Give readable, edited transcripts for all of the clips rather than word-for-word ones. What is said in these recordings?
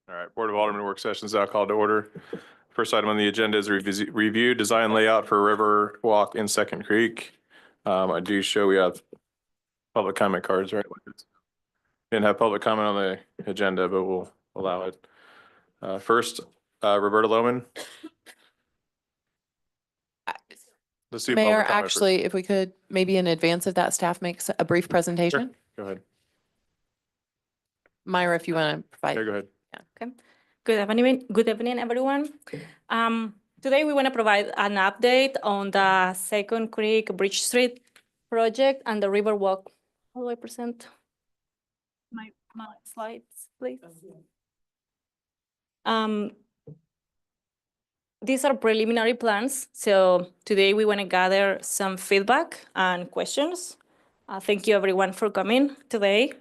All right, Board of Aldermen work sessions now called to order. First item on the agenda is review design layout for river walk in Second Creek. I do show we have public comment cards, right? Didn't have public comment on the agenda, but we'll allow it. First, Roberta Lohman. Let's do Mayor, public comment first. actually, if we could, maybe in advance of that, staff makes a brief presentation. Sure. Go ahead. Myra, if you want to provide. Yeah, go ahead. Yeah, okay. Good evening, everyone. Today we want to provide an update on the Second Creek Bridge Street project and the River Walk. How do I present my slides, please? These are preliminary plans. So today we want to gather some feedback and questions. Thank you everyone for coming today.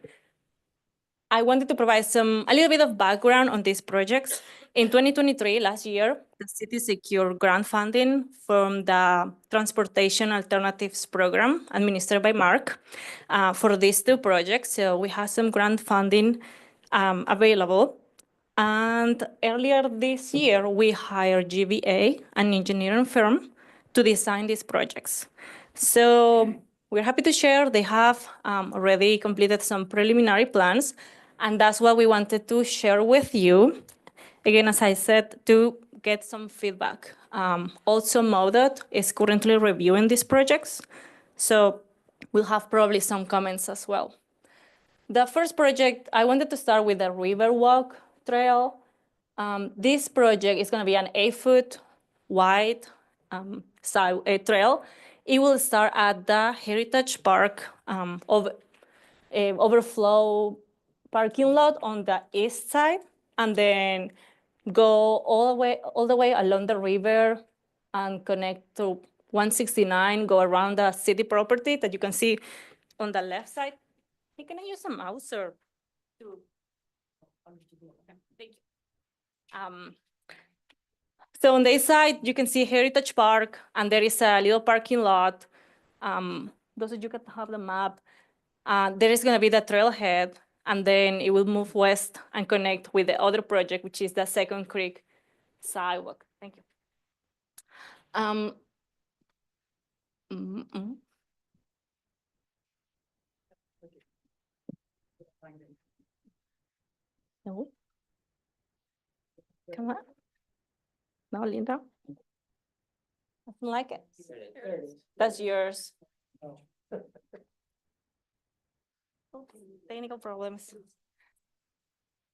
I wanted to provide a little bit of background on these projects. In 2023, last year, the city secured grant funding from the Transportation Alternatives Program administered by Mark for these two projects. So we have some grant funding available. And earlier this year, we hired GVA, an engineering firm, to design these projects. So we're happy to share they have already completed some preliminary plans, and that's what we wanted to share with you. Again, as I said, to get some feedback. Also, MoDOT is currently reviewing these projects, so we'll have probably some comments as well. The first project, I wanted to start with the Riverwalk Trail. This project is going to be an 8-foot wide trail. It will start at the Heritage Park overflow parking lot on the east side, and then go all the way along the river and connect to 169, go around the city property that you can see on the left side. Hey, can I use a mouse or to? Okay, thank you. So on the east side, you can see Heritage Park, and there is a little parking lot. Those of you can have the map. There is going to be the trailhead, and then it will move west and connect with the other project, which is the Second Creek sidewalk. Thank you. No. Come on. No, Linda. Doesn't like it. That's yours. Technical problems.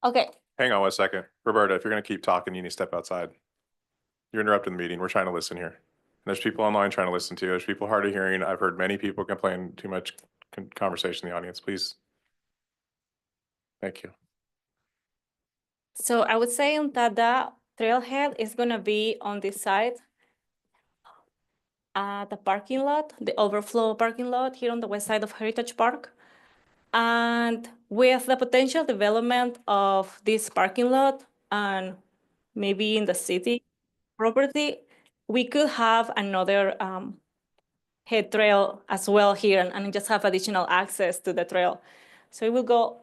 Okay. Hang on 1 second. Roberta, if you're going to keep talking, you need to step outside. You're interrupting the meeting. We're trying to listen here. There's people online trying to listen to you. There's people hard of hearing. I've heard many people complain too much conversation in the audience. Please. Thank you. So I would say that the trailhead is going to be on this side. The parking lot, the overflow parking lot here on the west side of Heritage Park. And with the potential development of this parking lot and maybe in the city property, we could have another head trail as well here and just have additional access to the trail. So it will go,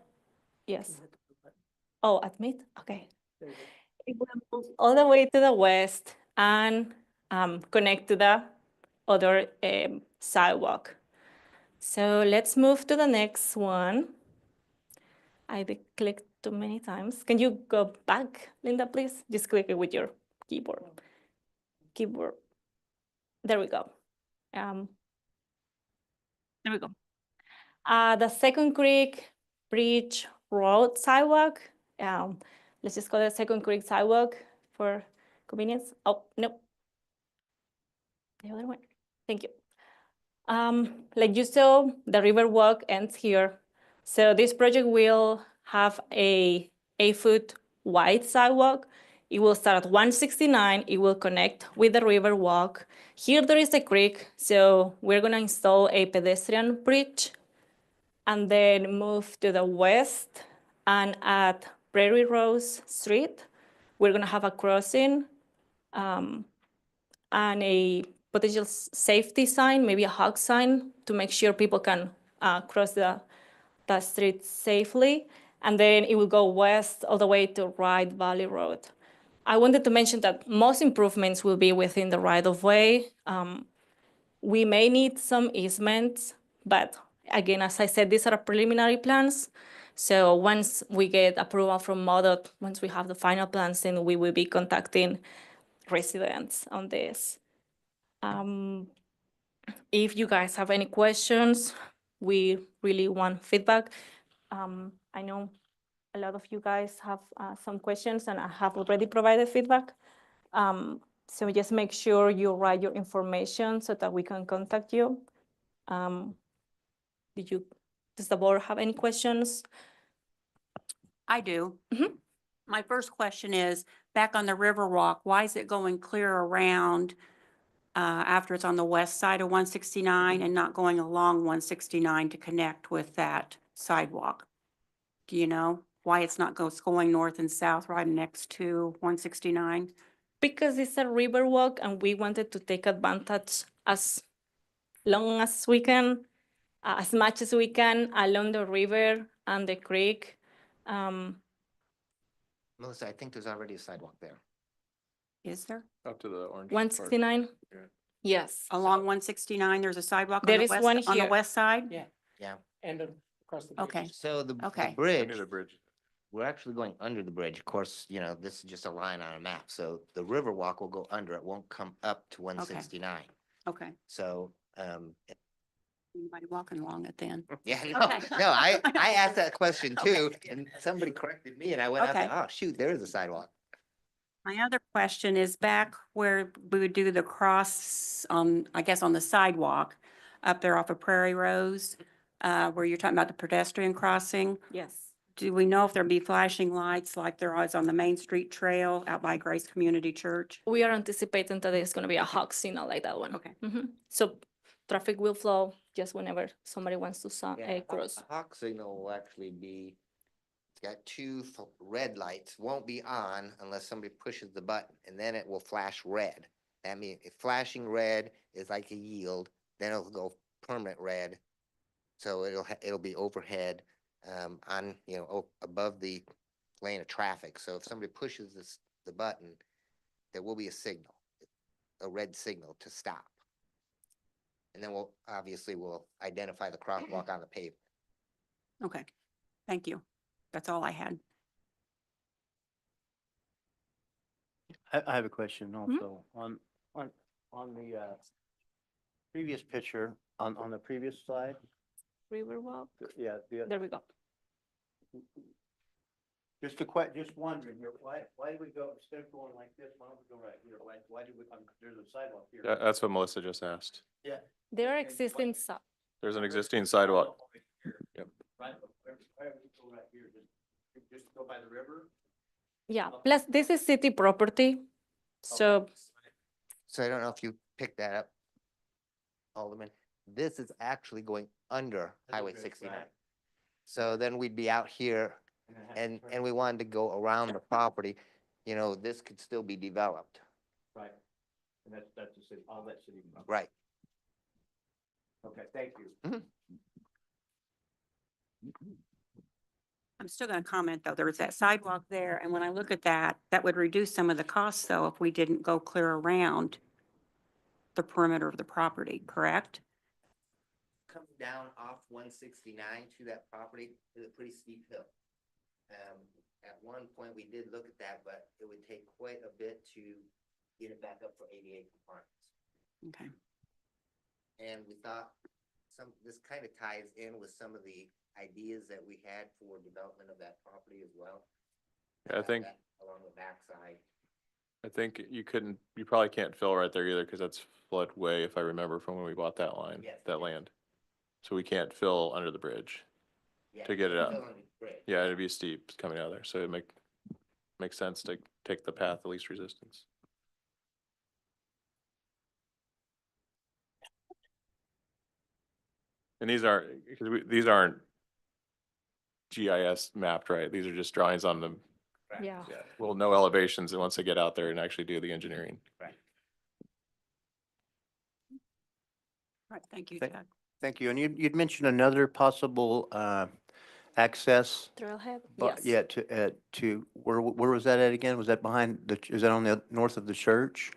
yes. Oh, admit, okay. It will move all the way to the west and connect to the other sidewalk. So let's move to the next one. I clicked too many times. Can you go back, Linda, please? Just click it with your keyboard. There we go. There we go. The Second Creek Bridge Road sidewalk. Let's just call it Second Creek sidewalk for convenience. Oh, no. The other one. Thank you. Like you saw, the river walk ends here. So this project will have a 8-foot wide sidewalk. It will start at 169. It will connect with the river walk. Here there is a creek, so we're going to install a pedestrian bridge and then move to the west. And at Prairie Rose Street, we're going to have a crossing and a potential safety sign, maybe a hog sign, to make sure people can cross the street safely. and then it will go west all the way to Wright Valley Road. I wanted to mention that most improvements will be within the right-of-way. We may need some easements, but again, as I said, these are preliminary plans. So once we get approval from MoDOT, once we have the final plans, then we will be contacting residents on this. If you guys have any questions, we really want feedback. I know a lot of you guys have some questions, and I have already provided feedback. So just make sure you write your information so that we can contact you. Does the board have any questions? I do. Mhm. My first question is, back on the Riverwalk, why is it going clear around after it's on the west side of 169 and not going along 169 to connect with that sidewalk? Do you know why it's not going north and south right next to 169? Because it's a river walk and we wanted to take advantage as long as we can, as much as we can along the river and the creek. Melissa, I think there's already a sidewalk there. Is there? Up to the orange. part. 169? Yeah. Yes. Along 169, there's a sidewalk on There the is west, one on the here. west side? Yeah. Yeah. And across the. Okay. So the Okay. bridge, Under the bridge. we're actually going under the bridge. Of course, you know, this is just a line on a map. So the river walk will go under. It won't come up to 169. Okay. So, Anybody walking along it then? yeah, no, Okay. no, I asked that question too, and somebody corrected me and I went out Okay. there, oh, shoot, there is a sidewalk. My other question is back where we would do the cross on, I guess, on the sidewalk up there off of Prairie Rose, where you're talking about the pedestrian crossing. Yes. Do we know if there'll be flashing lights like there is on the Main Street Trail out by Grace Community Church? We are anticipating that there's gonna be a hawk signal like that one. Okay. So traffic will flow just whenever somebody wants to Yeah, cross. a hawk signal will actually be, it's got two red lights, won't be on unless somebody pushes the button, and then it will flash red. That means if flashing red is like a yield, then it'll go permanent red. So it'll be overhead, on, you know, above the lane of traffic. So if somebody pushes the button, there will be a signal, a red signal to stop. And then we'll identify the crosswalk on the pavement. Okay, thank you. That's all I had. I have a question also on the previous picture, on the previous slide. Riverwalk, Yeah, there we go. just wondering here, why did we go, instead of going like this, why don't we go right here? Why did we, there's a sidewalk here. That's what Melissa just asked. Yeah. There are existing, There's an existing sidewalk. Yep. Right, why don't we go right here? Just go by the river? yeah, plus this is city property. So So I don't know if you picked that up, Alderman. This is actually going under Highway Right. 69. So then we'd be out here and we wanted to go around the property. You know, this could still be developed. Right. And that's the city, all that city. Right. Okay, thank you. I'm still gonna comment, though. There was that sidewalk there, and when I look at that, that would reduce some of the costs, though, if we didn't go clear around the perimeter of the property, correct? Coming down off 169 to that property is a pretty steep hill. At one point, we did look at that, but it would take quite a bit to get it back up for ADA compliance. Okay. And we thought this kind of ties in with some of the ideas that we had for development of that property as well. Yeah, I think, Along the backside. you probably can't fill right there either because that's floodway, if I remember from when we bought that line, Yes. that land. So we can't fill under the bridge. Yeah, To get it up. still on the bridge. Yeah, it'd be steep coming out of there, so it makes sense to take the path of least resistance. And these aren't GIS mapped, right? These are just drawings on them. yeah. Yeah, we'll know elevations and once they get out there and actually do the engineering. All right, thank you, Thank- Chad. Thank you. And you'd mentioned another possible access. Trailhead? But Yes. yeah, to, where was that at again? Was that behind the, is that on the north of the church?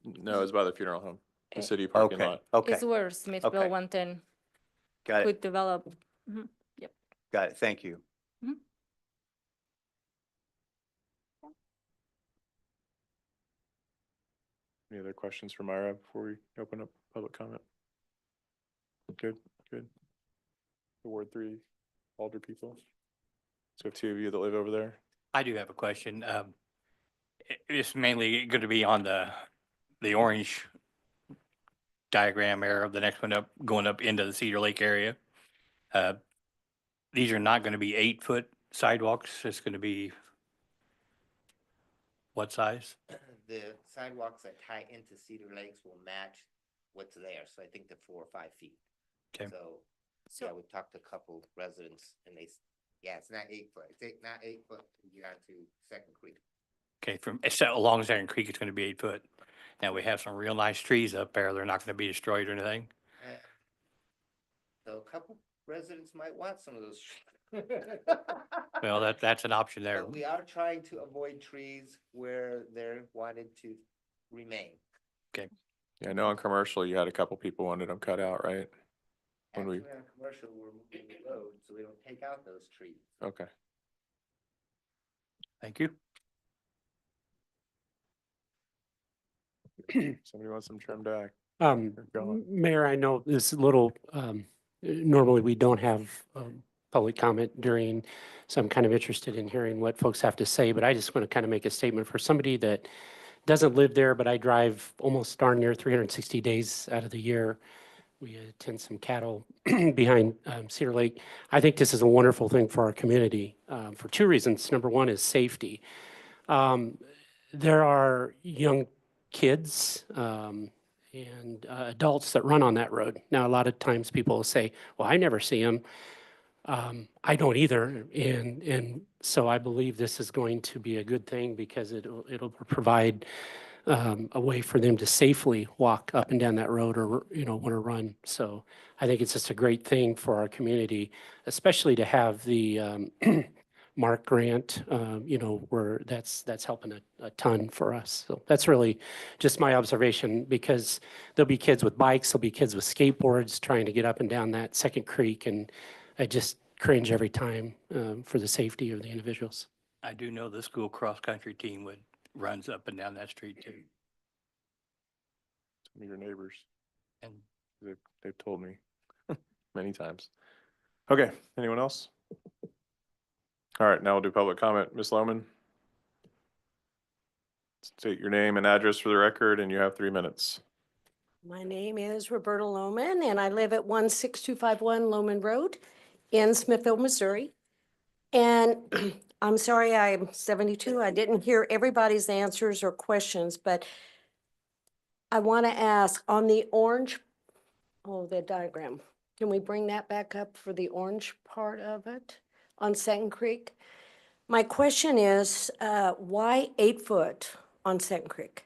No, it's by the funeral home, the Eh, city parking Okay, lot. okay, It's where Smithville Okay. 110 got it, could develop. Mhm. Yep. got it, thank you. Any other questions for Myra before we open up public comment? Good, good. The Ward 3 Alder people. So two of you that live over there. I do have a question. It's mainly going to be on the orange diagram there of the next one up, going up into the Cedar Lake area. Uh, These are not going to be 8-foot sidewalks. It's going to be what size? The sidewalks that tie into Cedar Lakes will match what's there, so I think they're 4 or 5 feet. Okay. So, yeah, we talked to a couple residents and yeah, it's not 8 foot, not 8 foot to get onto Second Creek. Okay, along Second Creek, it's going to be 8 foot. Now, we have some real nice trees up there. They're not going to be destroyed or anything. So a couple residents might want some of those. Well, that's an option there. But we are trying to avoid trees where they're wanted to remain. Yeah, I know on commercial, you had a couple people wanted them cut out, right? When we- Actually, on commercial, we're moving the road, so we don't take out those trees. Okay. Thank you. Somebody wants them trimmed back. Go on. Mayor, I know this is a little, normally we don't have public comment during, so I'm kind of interested in hearing what folks have to say, but I just want to kind of make a statement for somebody that doesn't live there, but I drive almost darn near 360 days out of the year. We attend some cattle behind Cedar Lake. I think this is a wonderful thing for our community for two reasons. Number one is safety. There are young kids and adults that run on that road. Now, a lot of times people will say, well, I never see them. I don't either. And so I believe this is going to be a good thing because it'll provide a way for them to safely walk up and down that road or, want to run. So I think it's just a great thing for our community, especially to have the Mark grant, where that's helping a ton for us. So that's really just my observation because there'll be kids with bikes, there'll be kids with skateboards trying to get up and down that Second Creek. And I just cringe every time for the safety of the individuals. I do know the school cross-country team runs up and down that street too. Some of your neighbors, And they've told me many times. Okay, anyone else? All right, now we'll do public comment. Ms. Lohman? State your name and address for the record, and you have 3 minutes. My name is Roberta Lohman, and I live at 16251 Lohman Road in Smithville, Missouri. And I'm sorry, I'm 72. I didn't hear everybody's answers or questions, but I want to ask on the orange, the diagram. Can we bring that back up for the orange part of it on Second Creek? My question is, why 8 foot on Second Creek?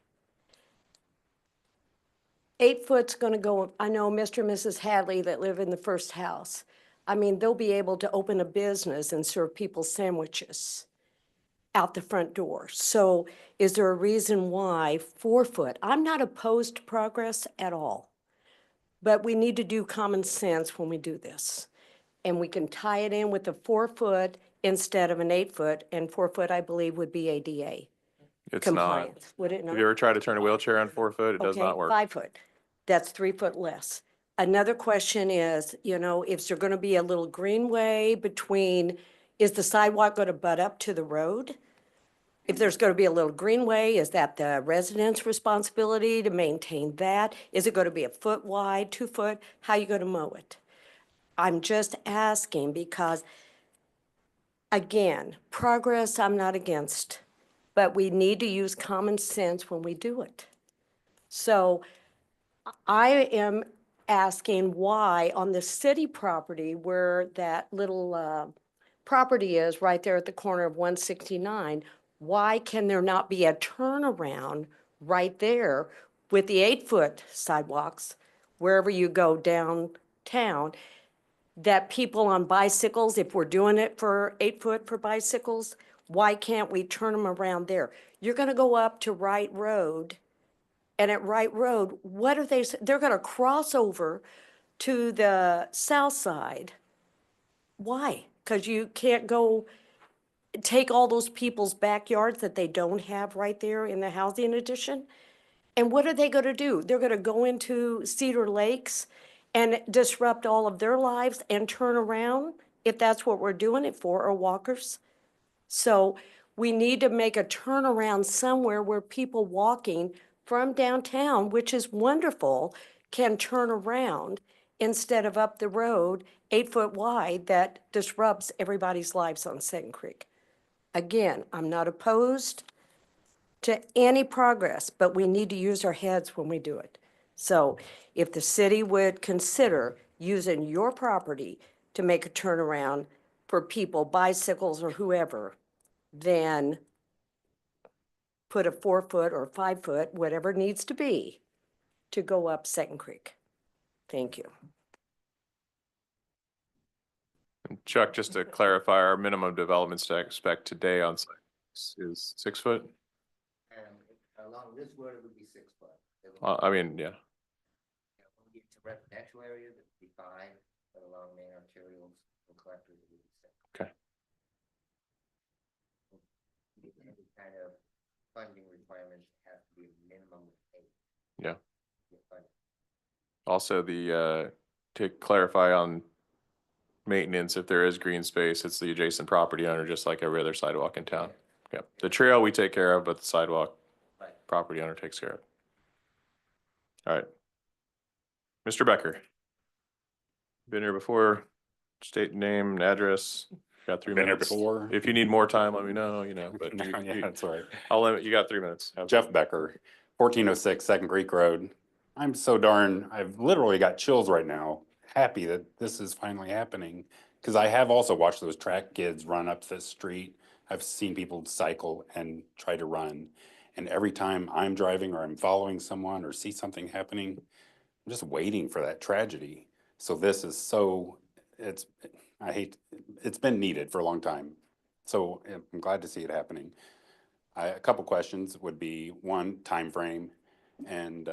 8 foot's gonna go, I know Mr. and Mrs. Hadley that live in the first house. I mean, they'll be able to open a business and serve people sandwiches out the front door. So is there a reason why 4 foot? I'm not opposed to progress at all. But we need to do common sense when we do this. And we can tie it in with a 4 foot instead of an 8 foot, and 4 foot, I believe, would be ADA It's not. compliance, would it not? Have you ever tried to turn a wheelchair on 4 foot? It does Okay, not work. 5 foot. That's 3 foot less. Another question is, if there going to be a little greenway between, is the sidewalk going to butt up to the road? If there's going to be a little greenway, is that the residents' responsibility to maintain that? Is it going to be a foot wide, 2 foot? How are you going to mow it? I'm just asking because, again, progress I'm not against, but we need to use common sense when we do it. So I am asking why on the city property where that little property is right there at the corner of 169, why can there not be a turnaround right there with the 8 foot sidewalks wherever you go downtown? that people on bicycles, if we're doing it for 8 foot for bicycles, why can't we turn them around there? You're gonna go up to Wright Road, and at Wright Road, what are they, they're gonna cross over to the south side. Why? Because you can't go take all those people's backyards that they don't have right there in the housing addition? And what are they gonna do? They're gonna go into Cedar Lakes and disrupt all of their lives and turn around, if that's what we're doing it for, or walkers? So we need to make a turnaround somewhere where people walking from downtown, which is wonderful, can turn around instead of up the road 8 foot wide that disrupts everybody's lives on Second Creek. Again, I'm not opposed to any progress, but we need to use our heads when we do it. So if the city would consider using your property to make a turnaround for people, bicycles or whoever, then put a 4 foot or 5 foot, whatever it needs to be, to go up Second Creek. Thank you. Chuck, just to clarify, our minimum development spec today on site is 6 foot? Along this road, it would be 6 foot. I mean, yeah. When we get to residential areas, it would be 5, but along main arterials and collectors, it would be 6. Okay. Any kind of funding requirements have to be a minimum of 8. Yeah. to get funded. Also, to clarify on maintenance, if there is green space, it's the adjacent property owner, just like every other sidewalk in town. Yeah, the trail we take care of, but the sidewalk Right. property owner takes care of. All right. Mr. Becker. Been here before, state name and address, got 3 Been here minutes. before. If you need more time, let me know, but Yeah, that's right. I'll limit, you got 3 minutes. Jeff Becker, 1406 Second Creek Road. I've literally got chills right now, happy that this is finally happening. Because I have also watched those track kids run up this street. I've seen people cycle and try to run. And every time I'm driving or I'm following someone or see something happening, I'm just waiting for that tragedy. So this is it's been needed for a long time. So I'm glad to see it happening. A couple questions would be, one, time frame, and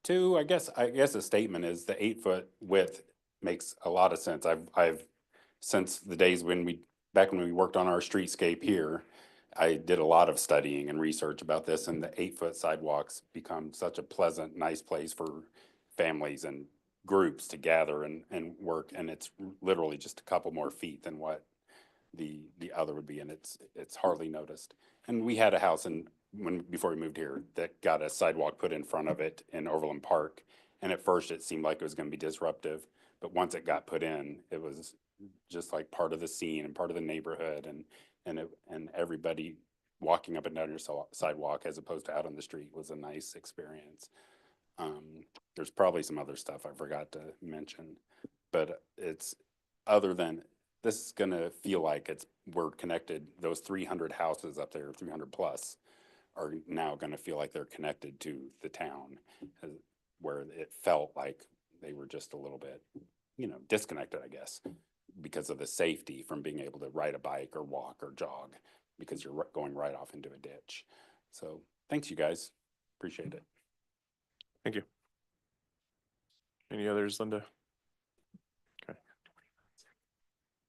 two, I guess a statement is the 8 foot width makes a lot of sense. I've since the days back when we worked on our streetscape here, I did a lot of studying and research about this, and the 8 foot sidewalks become such a pleasant, nice place for families and groups to gather and work, and it's literally just a couple more feet than what the other would be, and it's hardly noticed. And we had a house before we moved here that got a sidewalk put in front of it in Overland Park, and at first it seemed like it was going to be disruptive, but once it got put in, it was just like part of the scene and part of the neighborhood, and everybody walking up and down your sidewalk as opposed to out on the street was a nice experience. There's probably some other stuff I forgot to mention, but other than this is gonna feel like we're connected. Those 300 houses up there, 300 plus, are now gonna feel like they're connected to the town, where it felt like they were just a little bit, disconnected, I guess, because of the safety from being able to ride a bike or walk or jog, because you're going right off into a ditch. So thanks, you guys. Appreciate it. Thank you. Any others, Linda?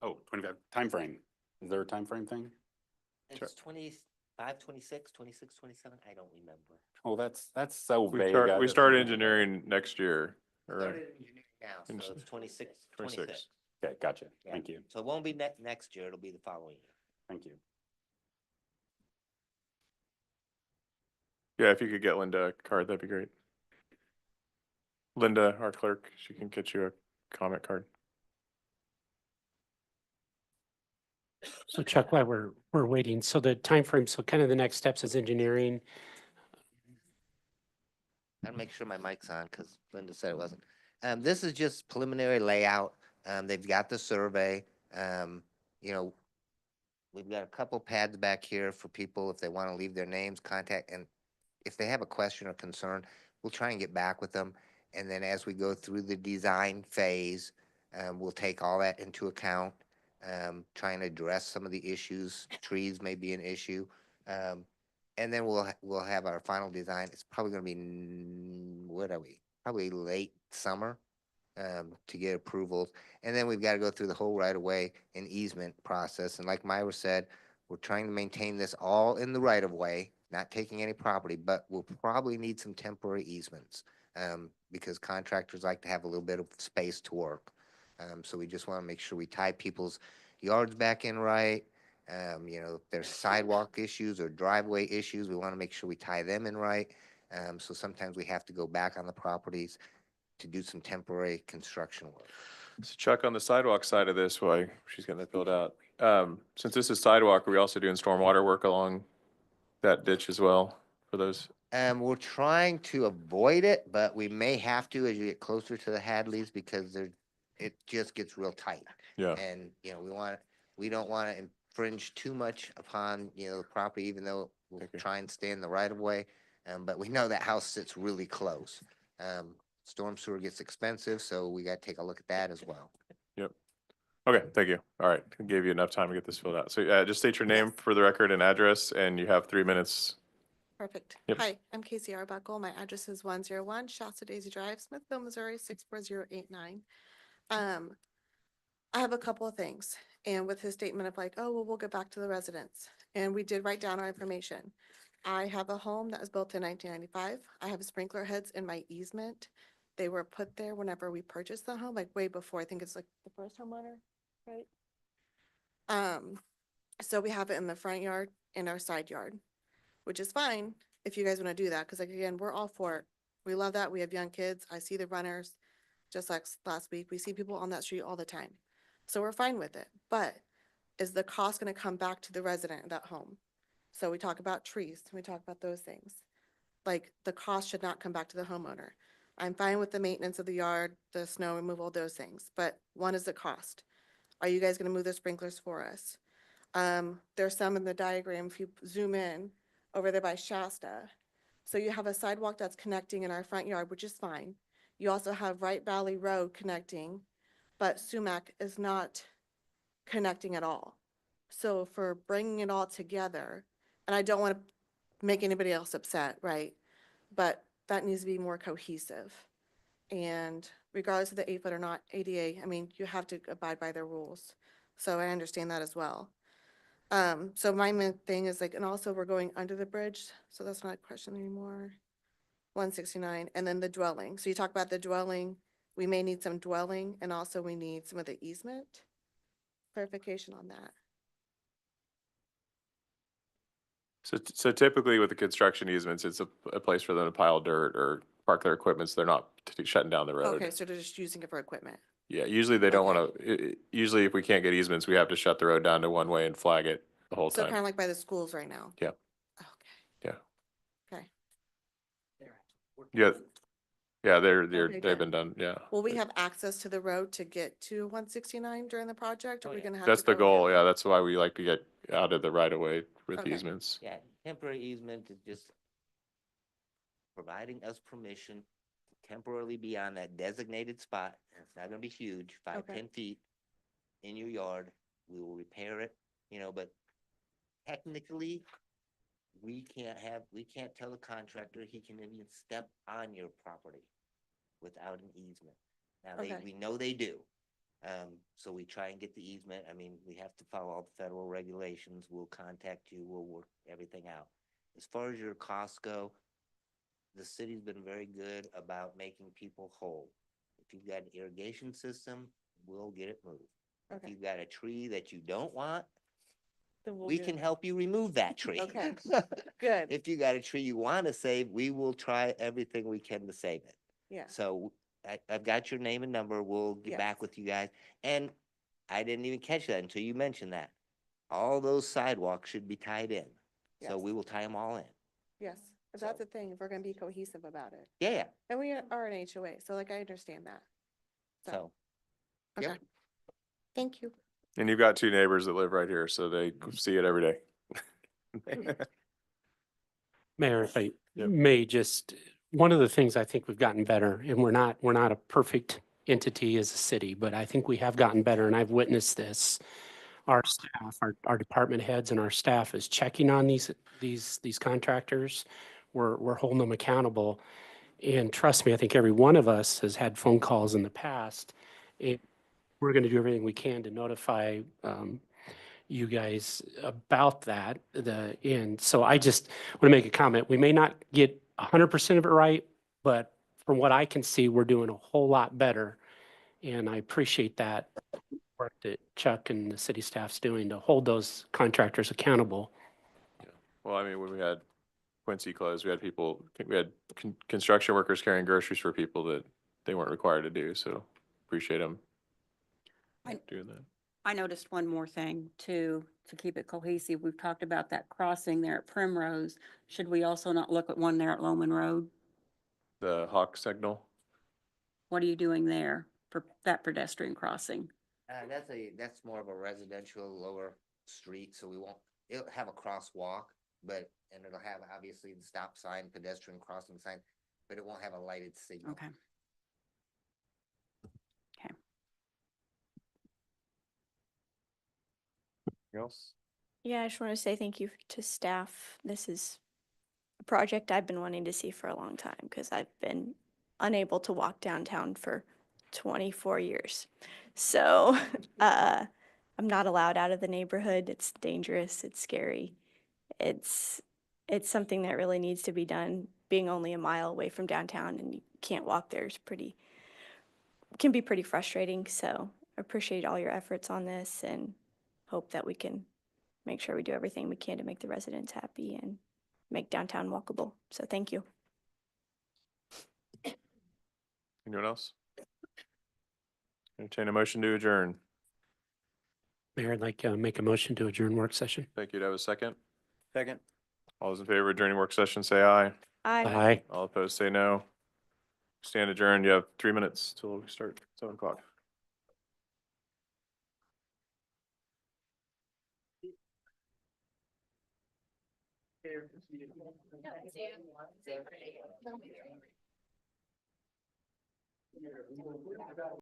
Oh, 25 time frame. Is there a time frame thing? It's 25, 26, 26, 27, I don't remember. Oh, that's so We vague. start engineering next year. All right. Started engineering now, so it's 26, 26. 26. Okay, gotcha. Yeah. Thank you. So it won't be next year, it'll be the following year. Thank you. Yeah, if you could get Linda a card, that'd be great. Linda, our clerk, she can get you a comment card. So Chuck, while we're waiting, so the time frame, so kind of the next steps is engineering. I'll make sure my mic's on because Linda said it wasn't. This is just preliminary layout. They've got the survey. We've got a couple pads back here for people if they want to leave their names, contact, and if they have a question or concern, we'll try and get back with them. And then as we go through the design phase, We'll take all that into account, trying to address some of the issues. Trees may be an issue. And then we'll have our final design. It's probably gonna be, what are we? Probably late summer, to get approvals. And then we've got to go through the whole right-of-way and easement process. And like Myra said, we're trying to maintain this all in the right-of-way, not taking any property, but we'll probably need some temporary easements, because contractors like to have a little bit of space to work. So we just want to make sure we tie people's yards back in right. If there's sidewalk issues or driveway issues, we want to make sure we tie them in right. So sometimes we have to go back on the properties to do some temporary construction work. So Chuck, on the sidewalk side of this, while she's getting that filled out, since this is sidewalk, are we also doing stormwater work along that ditch as well for those? We're trying to avoid it, but we may have to as you get closer to the Hadleys because it just gets real tight. Yeah. And, we don't want to infringe too much upon, the property, even though we'll Okay. try and stay in the right of way. But we know that house sits really close. Storm sewer gets expensive, so we got to take a look at that as well. Yep. Okay, thank you. All right, I gave you enough time to get this filled out. So just state your name for the record and address, and you have 3 minutes. Perfect. Yep. Hi, I'm Casey Arbuckle. My address is 101 Shasta Daisy Drive, Smithville, Missouri, 64089. I have a couple of things. And with his statement of like, oh, well, we'll get back to the residents. And we did write down our information. I have a home that was built in 1995. I have sprinkler heads in my easement. They were put there whenever we purchased the home, like way before. I think it's like the first homeowner, right? So we have it in the front yard and our side yard, which is fine if you guys want to do that. Cause like, again, we're all for it. We love that. We have young kids. I see the runners, just like last week. We see people on that street all the time. So we're fine with it. But is the cost going to come back to the resident of that home? So we talk about trees, we talk about those things. Like the cost should not come back to the homeowner. I'm fine with the maintenance of the yard, the snow removal, those things, but one is the cost. Are you guys gonna move the sprinklers for us? There's some in the diagram, if you zoom in, over there by Shasta. So you have a sidewalk that's connecting in our front yard, which is fine. You also have Wright Valley Road connecting, but Sumac is not connecting at all. So for bringing it all together, and I don't want to make anybody else upset, right? But that needs to be more cohesive. And regardless of the 8 foot or not ADA, I mean, you have to abide by their rules. So I understand that as well. So my main thing is like, and also we're going under the bridge, so that's not a question anymore. 169, and then the dwelling. So you talk about the dwelling, we may need some dwelling, and also we need some of the easement. Clarification on that. So typically with the construction easements, it's a place for them to pile dirt or park their equipment, so they're not shutting down the road. Okay, so they're just using it for equipment. Yeah, usually they don't Okay. want to, usually if we can't get easements, we have to shut the road down to one way and flag it the whole So time. kind of like by the schools right now? Yeah. Okay. Yeah. Okay. Yeah, yeah, Okay, they've good. been done, yeah. Will we have access to the road to get to 169 during the project? Or are we gonna have That's to the go goal, around? yeah, that's why we like to get out of the right of way with Okay. easements. Yeah, temporary easement is just providing us permission to temporarily be on that designated spot. And it's not gonna be huge, 5, Okay. 10 feet in your yard. We will repair it, but technically, we can't tell the contractor he can even step on your property without an easement. Now, Okay. we know they do. So we try and get the easement. I mean, we have to follow all the federal regulations. We'll contact you. We'll work everything out. As far as your costs go, the city's been very good about making people whole. If you've got an irrigation system, we'll get it moved. If Okay. you've got a tree that you don't want, Then we'll we do can it. help you remove that tree. Okay. Good. If you got a tree you want to save, we will try everything we can to save it. Yeah. So I've got your name and number. We'll get Yes. back with you guys. And I didn't even catch that until you mentioned that. All those sidewalks should be tied in. So Yes. we will tie them all in. Yes. But that's the thing, if we're gonna be cohesive about it. Yeah, yeah. And we are an HOA, so like I understand that. So, yep. Okay. Thank you. And you've got 2 neighbors that live right here, so they see it every day. Mayor, if I Yep. may just, one of the things I think we've gotten better, and we're not a perfect entity as a city, but I think we have gotten better, and I've witnessed this. Our staff, our department heads and our staff is checking on these contractors. We're holding them accountable. And trust me, I think every one of us has had phone calls in the past. We're going to do everything we can to notify you guys about that. And so I just want to make a comment. We may not get 100% of it right, but from what I can see, we're doing a whole lot better. And I appreciate that work that Chuck and the city staff's doing to hold those contractors accountable. Well, I mean, when we had Quincy closed, we had construction workers carrying groceries for people that they weren't required to do, so appreciate them I- doing that. I noticed one more thing too, to keep it cohesive. We've talked about that crossing there at Primrose. Should we also not look at one there at Loman Road? The Hawk signal, What are you doing there for that pedestrian crossing? That's more of a residential lower street, so it'll have a crosswalk, and it'll have obviously the stop sign, pedestrian crossing sign, but it won't have a lighted signal. Okay. anything else? Yeah, I just want to say thank you to staff. This is a project I've been wanting to see for a long time because I've been unable to walk downtown for 24 years. So I'm not allowed out of the neighborhood. It's dangerous. It's scary. It's something that really needs to be done. Being only a mile away from downtown and you can't walk there is can be pretty frustrating. So I appreciate all your efforts on this and hope that we can make sure we do everything we can to make the residents happy and make downtown walkable. So thank you. Anyone else? Entertain a motion to adjourn. Mayor, I'd like to make a motion to adjourn work session. Thank you. Do I have a second? Second. All those in favor of adjourning work session, say aye. Aye. All opposed, say no. Stand adjourned. You have 3 minutes till we start 7 o'clock.